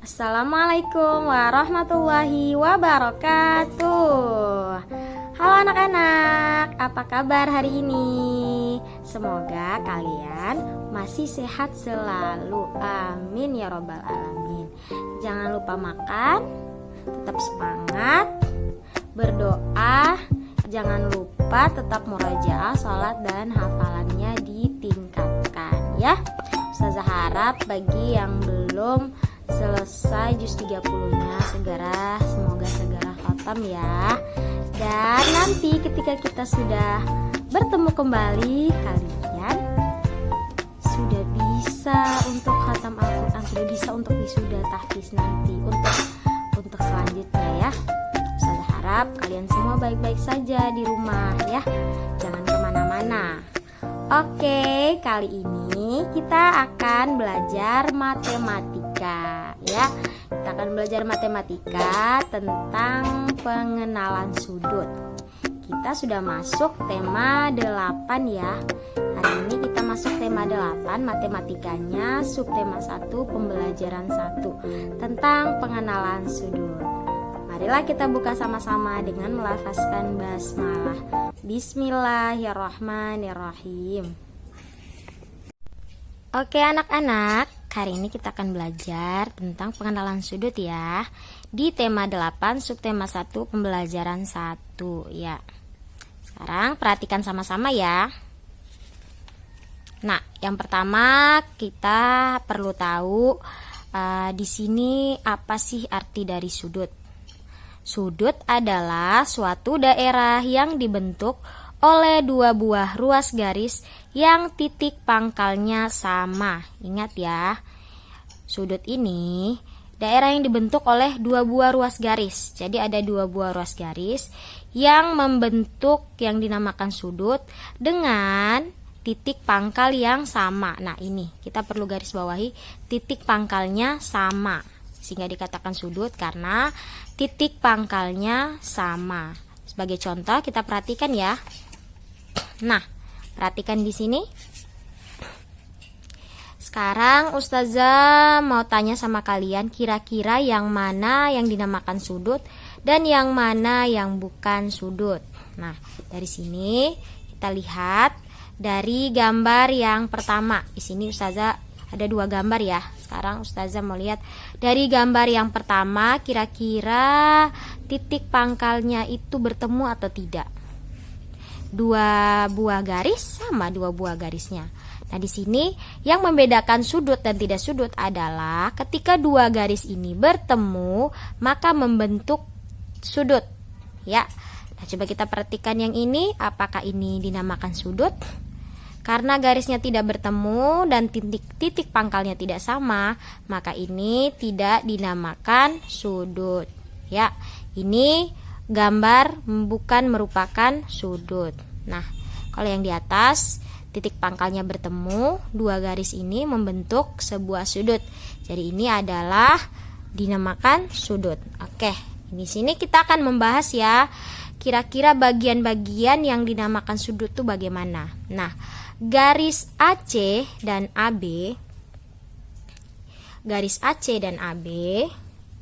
Assalamualaikum warahmatullahi wabarakatuh. Halo anak-anak, apa kabar hari ini? Semoga kalian masih sehat selalu. Amin ya robbal alamin. Jangan lupa makan, tetap semangat, berdoa. Jangan lupa tetap murojaah, sholat dan hafalannya ditingkatkan ya. Ustazah harap bagi yang belum selesai juz 30-nya semoga segera khatam ya. Dan nanti ketika kita sudah bertemu kembali, kalian sudah bisa untuk khatam Al-Quran, sudah bisa untuk wisuda tahfiz nanti untuk selanjutnya ya. Saya harap kalian semua baik-baik saja di rumah ya, jangan kemana-mana. Oke, kali ini kita akan belajar matematika ya. Kita akan belajar matematika tentang pengenalan sudut. Kita sudah masuk tema 8 ya. Hari ini kita masuk tema 8, matematikanya subtema 1 pembelajaran 1 tentang pengenalan sudut. Marilah kita buka sama-sama dengan melafazkan basmalah. Bismillahirrahmanirrahim. Oke anak-anak, hari ini kita akan belajar tentang pengenalan sudut ya. Di tema 8 subtema 1 pembelajaran 1 ya. Sekarang perhatikan sama-sama ya. Nah, yang pertama kita perlu tahu di sini apa sih arti dari sudut. Sudut adalah suatu daerah yang dibentuk oleh dua buah ruas garis yang titik pangkalnya sama. Ingat ya, sudut ini daerah yang dibentuk oleh dua buah ruas garis. Jadi ada dua buah ruas garis yang membentuk yang dinamakan sudut dengan titik pangkal yang sama. Nah ini kita perlu garis bawahi, titik pangkalnya sama, sehingga dikatakan sudut karena titik pangkalnya sama. Sebagai contoh kita perhatikan ya. Nah, perhatikan di sini. Sekarang Ustazah mau tanya sama kalian, kira-kira yang mana yang dinamakan sudut dan yang mana yang bukan sudut. Nah, dari sini kita lihat dari gambar yang pertama. Di sini Ustazah ada dua gambar ya. Sekarang Ustazah mau lihat dari gambar yang pertama, kira-kira titik pangkalnya itu bertemu atau tidak. Dua buah garis sama dua buah garisnya. Nah di sini yang membedakan sudut dan tidak sudut adalah ketika dua garis ini bertemu maka membentuk sudut ya. Nah coba kita perhatikan yang ini, apakah ini dinamakan sudut? Karena garisnya tidak bertemu dan titik pangkalnya tidak sama, maka ini tidak dinamakan sudut. Ya, ini gambar bukan merupakan sudut. Nah, kalau yang di atas titik pangkalnya bertemu, dua garis ini membentuk sebuah sudut. Jadi ini adalah dinamakan sudut. Oke, di sini kita akan membahas ya, kira-kira bagian-bagian yang dinamakan sudut itu bagaimana. Nah, garis AC dan AB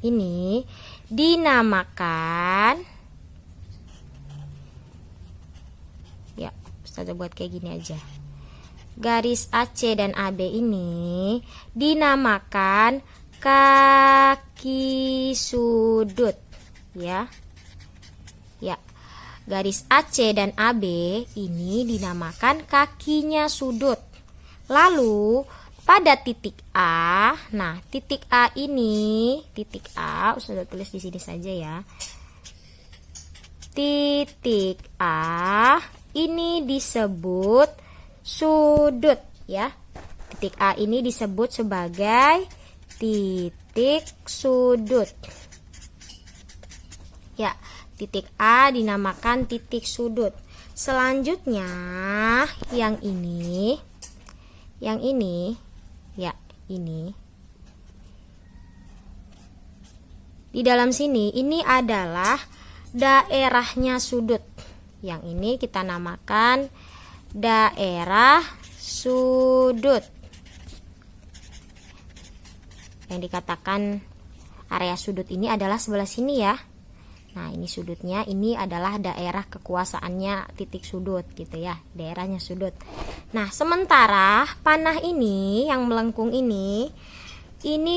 ini dinamakan ya, Ustazah buat kayak gini aja. Garis AC dan AB ini dinamakan kaki sudut ya. Ya. Garis AC dan AB ini dinamakan kakinya sudut. Lalu pada titik A, nah titik A ini, titik A, Ustazah tulis di sini saja ya. Titik A ini disebut sudut ya. Titik A ini disebut sebagai titik sudut. Ya. Titik A dinamakan titik sudut. Selanjutnya yang ini ya, ini di dalam sini ini adalah daerahnya sudut. Yang ini kita namakan daerah sudut. Yang dikatakan area sudut ini adalah sebelah sini ya. Nah, ini sudutnya, ini adalah daerah kekuasaannya titik sudut gitu ya, daerahnya sudut. Nah, sementara panah ini yang melengkung ini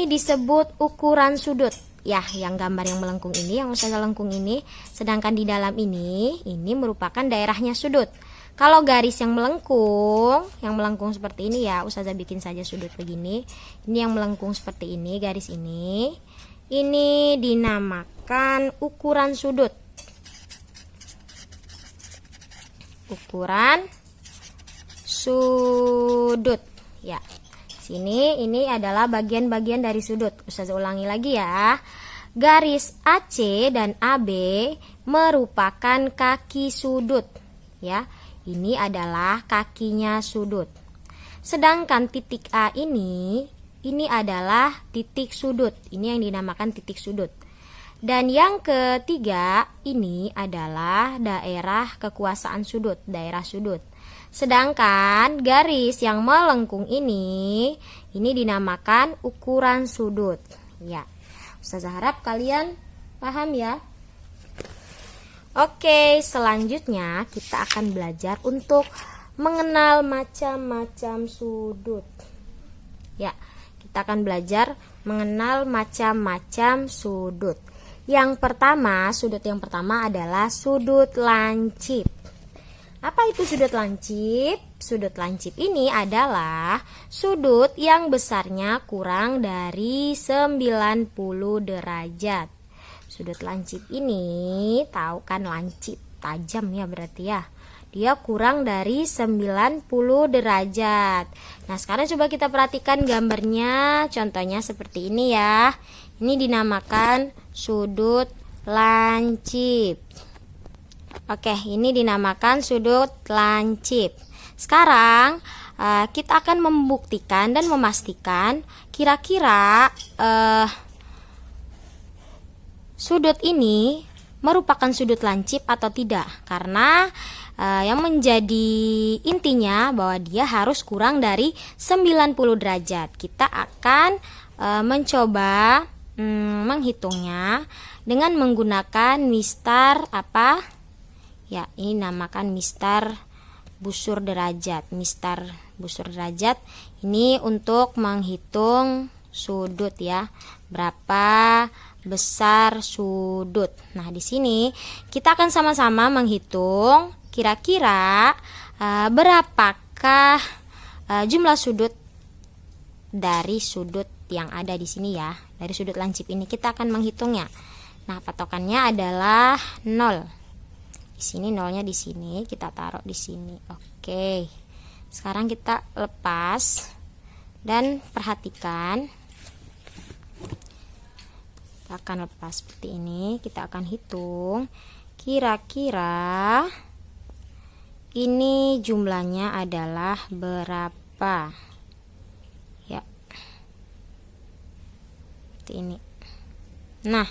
disebut ukuran sudut. Ya, yang gambar yang melengkung ini, yang Ustazah lengkung ini, sedangkan di dalam ini merupakan daerahnya sudut. Kalau garis yang melengkung seperti ini ya, Ustazah bikin saja sudut begini. Ini yang melengkung seperti ini, garis ini dinamakan ukuran sudut. Ukuran sudut. Ya. Sini ini adalah bagian-bagian dari sudut. Ustazah ulangi lagi ya. Garis AC dan AB merupakan kaki sudut. Ya. Ini adalah kakinya sudut. Sedangkan titik A ini adalah titik sudut. Ini yang dinamakan titik sudut. Dan yang ketiga ini adalah daerah kekuasaan sudut, daerah sudut. Sedangkan garis yang melengkung ini dinamakan ukuran sudut. Ya. Ustazah harap kalian paham ya. Oke, selanjutnya kita akan belajar untuk mengenal macam-macam sudut. Ya. Kita akan belajar mengenal macam-macam sudut. Sudut yang pertama adalah sudut lancip. Apa itu sudut lancip? Sudut lancip ini adalah sudut yang besarnya kurang dari 90 derajat. Sudut lancip ini, tahu kan lancip, tajam ya berarti ya. Dia kurang dari 90 derajat. Nah, sekarang coba kita perhatikan gambarnya. Contohnya seperti ini ya. Ini dinamakan sudut lancip. Oke, ini dinamakan sudut lancip. Sekarang kita akan membuktikan dan memastikan kira-kira sudut ini merupakan sudut lancip atau tidak. Karena yang menjadi intinya bahwa dia harus kurang dari 90 derajat. Kita akan mencoba menghitungnya dengan menggunakan mistar apa? Ya, ini namakan mistar busur derajat. Mistar busur derajat ini untuk menghitung sudut ya. Berapa besar sudut. Nah, di sini kita akan sama-sama menghitung kira-kira berapakah jumlah sudut dari sudut yang ada di sini ya. Dari sudut lancip ini kita akan menghitungnya. Nah, patokannya adalah 0. Di sini nolnya di sini, kita taruh di sini. Oke. Sekarang kita lepas dan perhatikan. Kita akan lepas seperti ini, kita akan hitung kira-kira ini jumlahnya adalah berapa ya, seperti ini. Nah,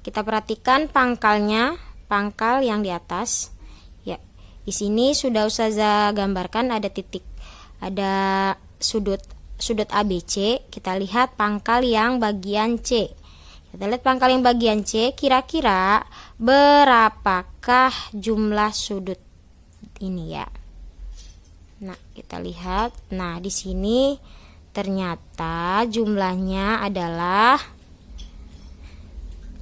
kita perhatikan pangkalnya, pangkal yang di atas ya. Di sini sudah Ustazah gambarkan ada titik, ada sudut ABC. Kita lihat pangkal yang bagian C. Kita lihat pangkal yang bagian C, kira-kira berapakah jumlah sudut ini ya. Nah, kita lihat. Nah, di sini ternyata jumlahnya adalah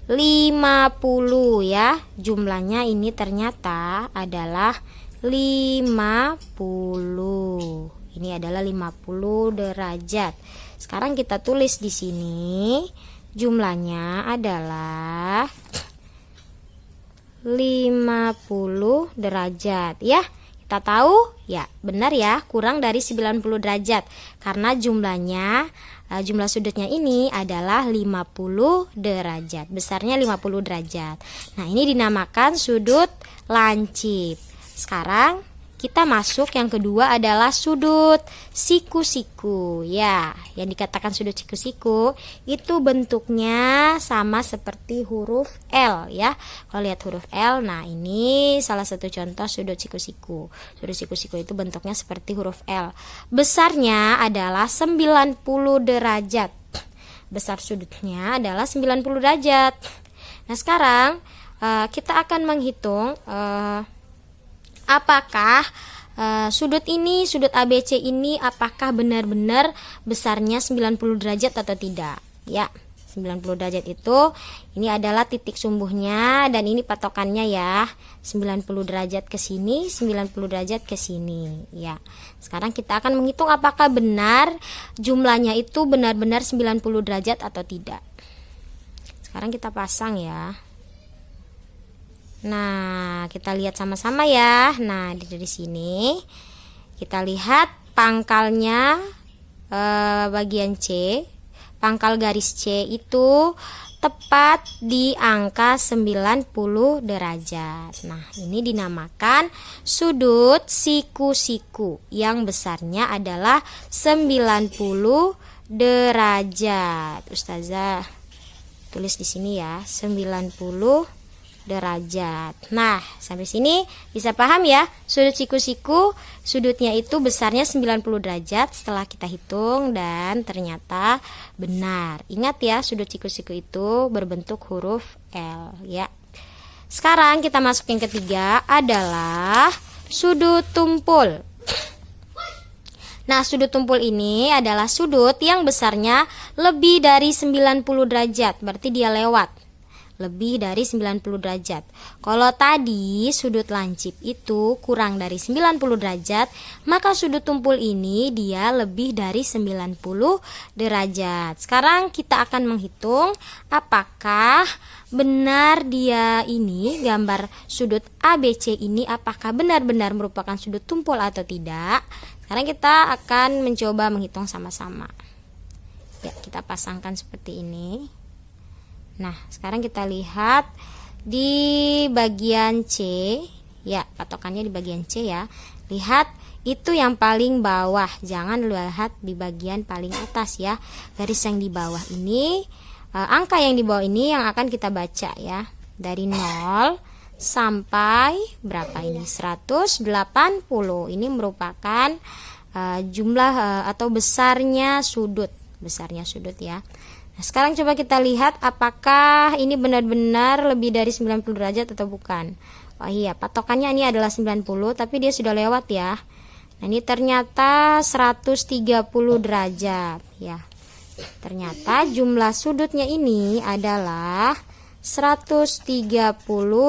50 ya. Jumlahnya ini ternyata adalah 50. Ini adalah 50 derajat. Sekarang kita tulis di sini jumlahnya adalah 50 derajat ya. Kita tahu ya, benar ya, kurang dari 90 derajat karena jumlahnya jumlah sudutnya ini adalah 50 derajat. Besarnya 50 derajat. Nah, ini dinamakan sudut lancip. Sekarang kita masuk yang kedua adalah sudut siku-siku ya. Yang dikatakan sudut siku-siku itu bentuknya sama seperti huruf L ya. Kalau lihat huruf L, nah ini salah satu contoh sudut siku-siku. Sudut siku-siku itu bentuknya seperti huruf L. Besarnya adalah 90 derajat. besar sudutnya adalah 90 derajat. Nah, sekarang kita akan menghitung apakah sudut ABC ini apakah benar-benar besarnya 90 derajat atau tidak. Ya, 90 derajat itu ini adalah titik sumbuhnya dan ini patokannya ya. 90 derajat ke sini, 90 derajat ke sini. Ya. Sekarang kita akan menghitung apakah benar jumlahnya itu benar-benar 90 derajat atau tidak. Sekarang kita pasang ya. Nah, kita lihat sama-sama ya. Nah, dari sini kita lihat pangkalnya bagian C, pangkal garis C itu tepat di angka 90 derajat. Nah, ini dinamakan sudut siku-siku yang besarnya adalah 90 derajat. Ustazah tulis di sini ya, 90 derajat. Nah, sampai sini bisa paham ya? Sudut siku-siku, sudutnya itu besarnya 90 derajat setelah kita hitung dan ternyata benar. Ingat ya, sudut siku-siku itu berbentuk huruf L ya. Sekarang kita masuk yang ketiga adalah sudut tumpul. Nah, sudut tumpul ini adalah sudut yang besarnya lebih dari 90 derajat, berarti dia lewat. Lebih dari 90 derajat. Kalau tadi sudut lancip itu kurang dari 90 derajat, maka sudut tumpul ini dia lebih dari 90 derajat. Sekarang kita akan menghitung apakah benar dia ini, gambar sudut ABC ini apakah benar-benar merupakan sudut tumpul atau tidak. Sekarang kita akan mencoba menghitung sama-sama. Ya, kita pasangkan seperti ini. Nah, sekarang kita lihat di bagian C, ya patokannya di bagian C ya. Lihat itu yang paling bawah, jangan lihat di bagian paling atas ya. Garis yang di bawah ini, angka yang di bawah ini yang akan kita baca ya. Dari 0 sampai berapa ini? 180. Ini merupakan jumlah atau besarnya sudut ya. Nah, sekarang coba kita lihat apakah ini benar-benar lebih dari 90 derajat atau bukan. Oh iya, patokannya ini adalah 90, tapi dia sudah lewat ya. Nah, ini ternyata 130 derajat ya. Ternyata jumlah sudutnya ini adalah 130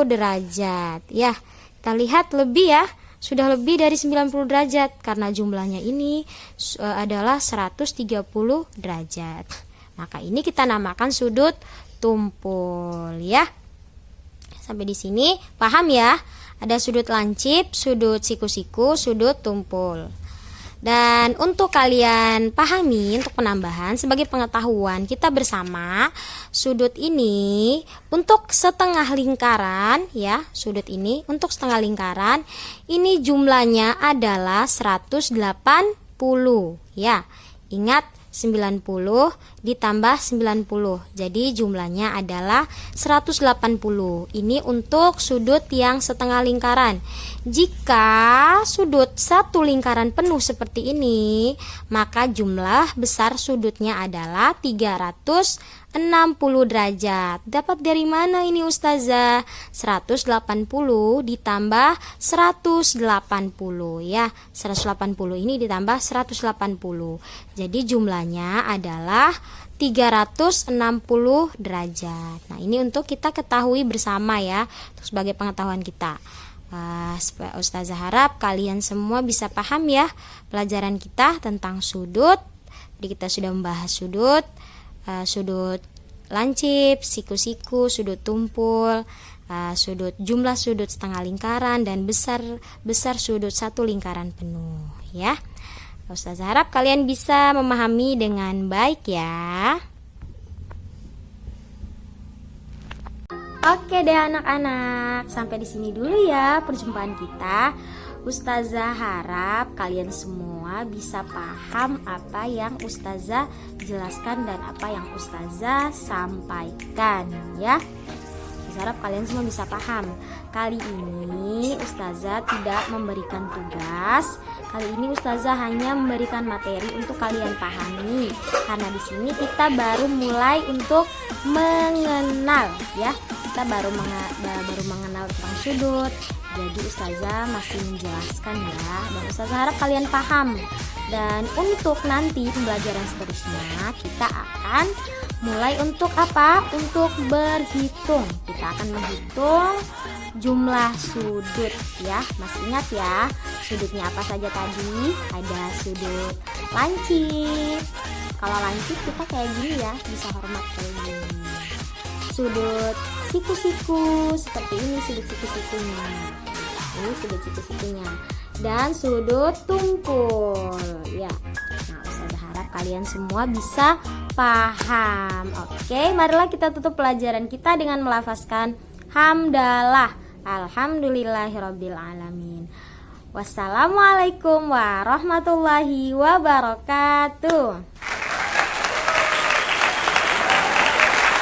derajat ya. Kita lihat lebih ya. Sudah lebih dari 90 derajat karena jumlahnya ini adalah 130 derajat. Maka ini kita namakan sudut tumpul ya. Sampai di sini paham ya? Ada sudut lancip, sudut siku-siku, sudut tumpul. Dan untuk kalian pahami, untuk penambahan sebagai pengetahuan kita bersama, sudut ini untuk setengah lingkaran ya, sudut ini untuk setengah lingkaran ini jumlahnya adalah 180 ya. Ingat 90 ditambah 90. Jadi jumlahnya adalah 180. Ini untuk sudut yang setengah lingkaran. Jika sudut satu lingkaran penuh seperti ini, maka jumlah besar sudutnya adalah 360 derajat. Dapat dari mana ini Ustazah? 180 ditambah 180 ya. 180 ini ditambah 180. Jadi jumlahnya adalah 360 derajat. Nah, ini untuk kita ketahui bersama ya, sebagai pengetahuan kita. Ustazah harap kalian semua bisa paham ya pelajaran kita tentang sudut. Jadi kita sudah membahas sudut, sudut lancip, siku-siku, sudut tumpul, sudut jumlah sudut setengah lingkaran dan besar sudut satu lingkaran penuh ya. Ustazah harap kalian bisa memahami dengan baik ya. Oke deh anak-anak, sampai di sini dulu ya perjumpaan kita. Ustazah harap kalian semua bisa paham apa yang Ustazah jelaskan dan apa yang Ustazah sampaikan ya. harap kalian semua bisa paham. Kali ini Ustazah tidak memberikan tugas. Kali ini Ustazah hanya memberikan materi untuk kalian pahami. Karena di sini kita baru mulai untuk mengenal ya. Kita baru mengenal tentang sudut. Jadi Ustazah masih menjelaskan ya. Dan Ustazah harap kalian paham. Dan untuk nanti pembelajaran seterusnya kita akan mulai untuk apa? Untuk berhitung. Kita akan menghitung jumlah sudut ya. Masih ingat ya? Sudutnya apa saja tadi? Ada sudut lancip. Kalau lancip kita kayak gini ya, bisa hormat kayak gini. Sudut siku-siku seperti ini sudut siku-sikunya. Ini sudut siku-sikunya. Dan sudut tumpul ya. Nah, Ustazah harap kalian semua bisa paham. Oke, marilah kita tutup pelajaran kita dengan melafazkan hamdalah. Alhamdulillahirabbil alamin. Wassalamualaikum warahmatullahi wabarakatuh.